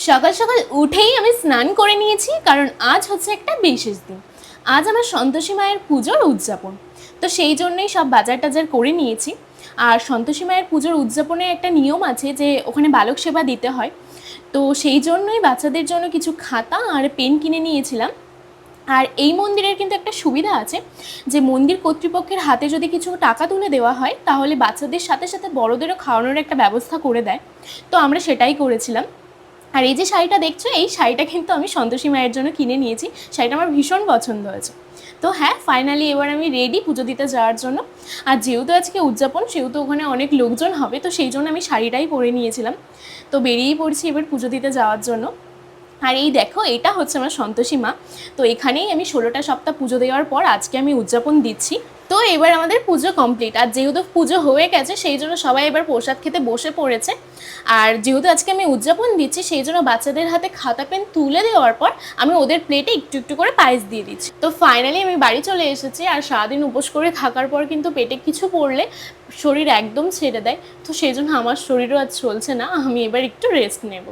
সকাল সকাল উঠেই আমি স্নান করে নিয়েছি, কারণ আজ হচ্ছে একটা বিশেষ দিন। আজ আমার সন্তোষী মায়ের পুজোর উদযাপন। তো সেই জন্যই সব বাজার টাজার করে নিয়েছি। আর সন্তোষী মায়ের পুজোর উদযাপনে একটা নিয়ম আছে যে ওখানে বালক সেবা দিতে হয়। তো সেই জন্যই বাচ্চাদের জন্য কিছু খাতা আর পেন কিনে নিয়েছিলাম। আর এই মন্দিরের কিন্তু একটা সুবিধা আছে যে মন্দির কর্তৃপক্ষের হাতে যদি কিছু টাকা তুলে দেওয়া হয় তাহলে বাচ্চাদের সাথে সাথে বড়দেরও খাওয়ানোর একটা ব্যবস্থা করে দেয়। তো আমরা সেটাই করেছিলাম। আর এই যে শাড়িটা দেখছো, এই শাড়িটা কিন্তু আমি সন্তোষী মায়ের জন্য কিনে নিয়েছি। শাড়িটা আমার ভীষণ পছন্দ হয়েছে। তো হ্যাঁ, ফাইনালি এবার আমি রেডি পুজো দিতে যাওয়ার জন্য। আর যেহেতু আজকে উদযাপন, সেহেতু ওখানে অনেক লোকজন হবে, তো সেই জন্য আমি শাড়িটাই পরে নিয়েছিলাম। তো বেরিয়েই পড়ছি এবার পুজো দিতে যাওয়ার জন্য। আর এই দেখো, এটা হচ্ছে আমার সন্তোষী মা। তো এখানেই আমি 16টা সপ্তাহ পুজো দেওয়ার পর আজকে আমি উদযাপন দিচ্ছি। তো এবার আমাদের পুজো কমপ্লিট। আর যেহেতু পুজো হয়ে গেছে সেই জন্য সবাই এবার প্রসাদ খেতে বসে পড়েছে। আর যেহেতু আজকে আমি উদযাপন দিচ্ছি সেই জন্য বাচ্চাদের হাতে খাতা পেন তুলে দেওয়ার পর আমি ওদের প্লেটে একটু একটু করে পায়েস দিয়ে দিচ্ছি। তো ফাইনালি আমি বাড়ি চলে এসেছি। আর সারাদিন উপোস করে থাকার পর কিন্তু পেটে কিছু পড়লে শরীর একদম ছেড়ে দেয়। তো সেই জন্য আমার শরীরও আজ চলছে না, আমি এবার একটু রেস্ট নেব।